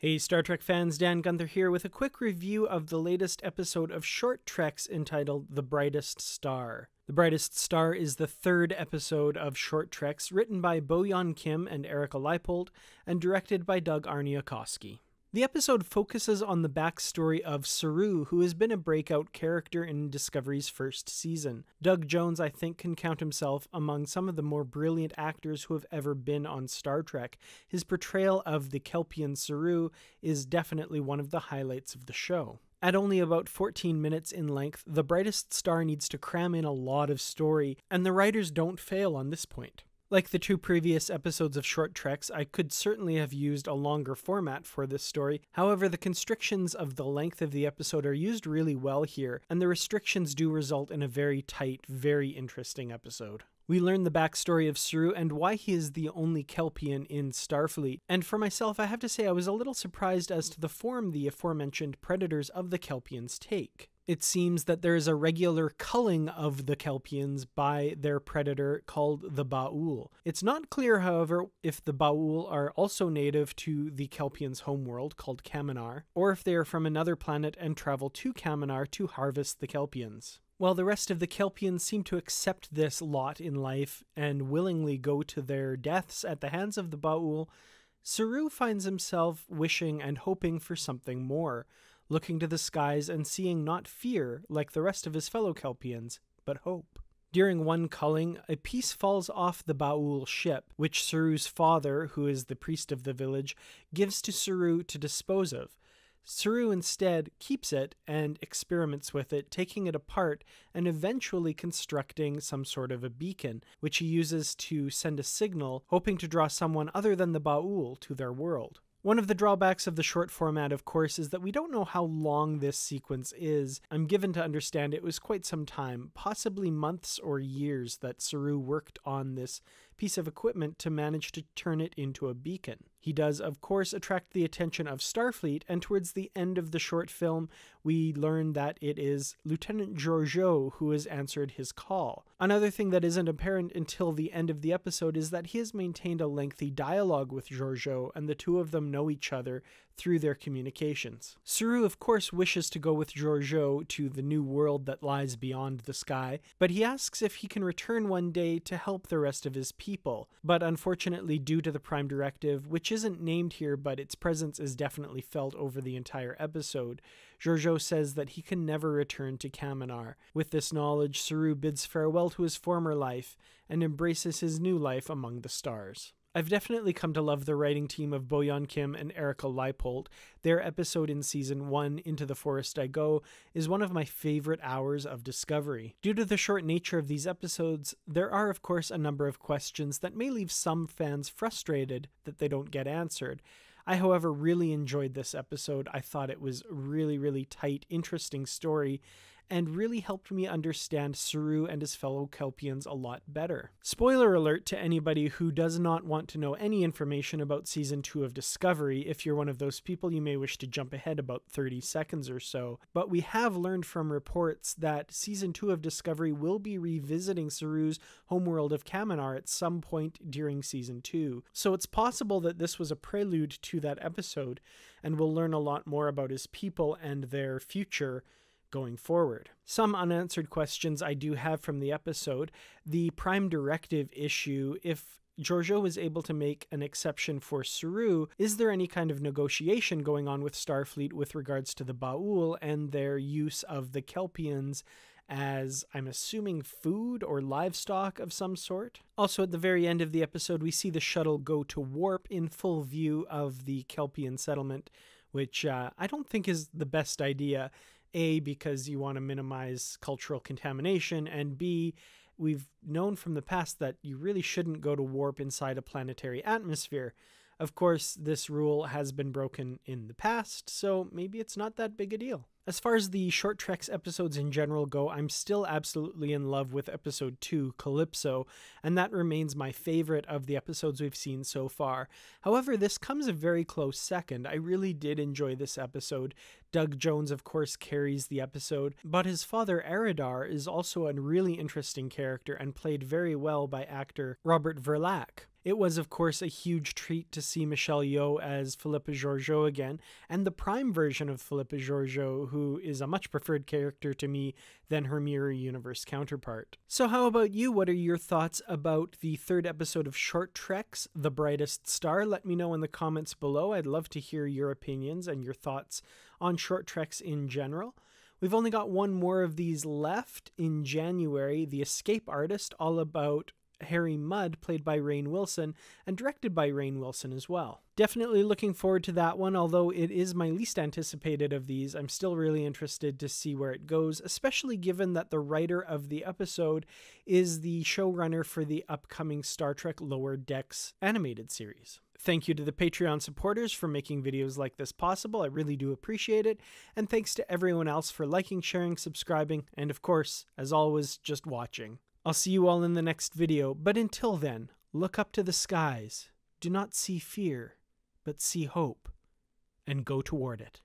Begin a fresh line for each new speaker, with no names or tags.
Hey Star Trek fans, Dan Gunther here with a quick review of the latest episode of Short Treks entitled The Brightest Star. The Brightest Star is the third episode of Short Treks, written by Bo-Yeon Kim and Erica Leipold, and directed by Doug Arniakowski. The episode focuses on the backstory of Saru, who has been a breakout character in Discovery's first season. Doug Jones, I think, can count himself among some of the more brilliant actors who have ever been on Star Trek. His portrayal of the Kelpien Saru is definitely one of the highlights of the show. At only about 14 minutes in length, The Brightest Star needs to cram in a lot of story, and the writers don't fail on this point. Like the two previous episodes of Short Treks, I could certainly have used a longer format for this story. However, the constrictions of the length of the episode are used really well here, and the restrictions do result in a very tight, very interesting episode. We learn the backstory of Saru and why he is the only Kelpien in Starfleet. And for myself, I have to say I was a little surprised as to the form the aforementioned predators of the Kelpiens take. It seems that there is a regular culling of the Kelpiens by their predator called the Ba'ul. It's not clear, however, if the Ba'ul are also native to the Kelpiens' homeworld called Kaminar, or if they are from another planet and travel to Kaminar to harvest the Kelpiens. While the rest of the Kelpiens seem to accept this lot in life and willingly go to their deaths at the hands of the Ba'ul, Saru finds himself wishing and hoping for something more, looking to the skies and seeing not fear like the rest of his fellow Kelpiens, but hope. During one culling, a piece falls off the Ba'ul ship, which Saru's father, who is the priest of the village, gives to Saru to dispose of. Saru instead keeps it and experiments with it, taking it apart and eventually constructing some sort of a beacon, which he uses to send a signal, hoping to draw someone other than the Ba'ul to their world. One of the drawbacks of the short format, of course, is that we don't know how long this sequence is. I'm given to understand it was quite some time, possibly months or years, that Saru worked on this piece of equipment to manage to turn it into a beacon. He does, of course, attract the attention of Starfleet, and towards the end of the short film, we learn that it is Lieutenant Georgiou who has answered his call. Another thing that isn't apparent until the end of the episode is that he has maintained a lengthy dialogue with Georgiou, and the two of them know each other through their communications. Saru, of course, wishes to go with Georgiou to the new world that lies beyond the sky, but he asks if he can return one day to help the rest of his people. But unfortunately, due to the Prime Directive, which isn't named here but its presence is definitely felt over the entire episode, Georgiou says that he can never return to Kaminar. With this knowledge, Saru bids farewell to his former life and embraces his new life among the stars. I've definitely come to love the writing team of Bo-Yeon Kim and Erica Leipold. Their episode in Season 1, Into the Forest I Go, is one of my favorite hours of Discovery. Due to the short nature of these episodes, there are of course a number of questions that may leave some fans frustrated that they don't get answered. I, however, really enjoyed this episode. I thought it was a really tight, interesting story, and really helped me understand Saru and his fellow Kelpiens a lot better. Spoiler alert to anybody who does not want to know any information about Season 2 of Discovery. If you're one of those people, you may wish to jump ahead about 30 seconds or so. But we have learned from reports that Season 2 of Discovery will be revisiting Saru's homeworld of Kaminar at some point during Season 2. So it's possible that this was a prelude to that episode, and we'll learn a lot more about his people and their future going forward. Some unanswered questions I do have from the episode. The Prime Directive issue, if Georgiou was able to make an exception for Saru, is there any kind of negotiation going on with Starfleet with regards to the Ba'ul and their use of the Kelpiens as, I'm assuming, food or livestock of some sort? Also, at the very end of the episode, we see the shuttle go to warp in full view of the Kelpien settlement, which I don't think is the best idea. A, because you want to minimize cultural contamination, and B, we've known from the past that you really shouldn't go to warp inside a planetary atmosphere. Of course, this rule has been broken in the past, so maybe it's not that big a deal. As far as the Short Treks episodes in general go, I'm still absolutely in love with episode 2, Calypso, and that remains my favorite of the episodes we've seen so far. However, this comes a very close second. I really did enjoy this episode, Doug Jones, of course, carries the episode, but his father Aradar is also a really interesting character and played very well by actor Robert Verlaque. It was, of course, a huge treat to see Michelle Yeoh as Philippa Georgiou again, and the Prime version of Philippa Georgiou, who is a much preferred character to me than her Mirror Universe counterpart. So how about you? What are your thoughts about the third episode of Short Treks, The Brightest Star? Let me know in the comments below. I'd love to hear your opinions and your thoughts on Short Treks in general. We've only got one more of these left in January, The Escape Artist, all about Harry Mudd, played by Rainn Wilson, and directed by Rainn Wilson as well. Definitely looking forward to that one, although it is my least anticipated of these. I'm still really interested to see where it goes, especially given that the writer of the episode is the showrunner for the upcoming Star Trek Lower Decks animated series. Thank you to the Patreon supporters for making videos like this possible. I really do appreciate it. And thanks to everyone else for liking, sharing, subscribing, and of course, as always, just watching. I'll see you all in the next video, but until then, look up to the skies. Do not see fear, but see hope, and go toward it.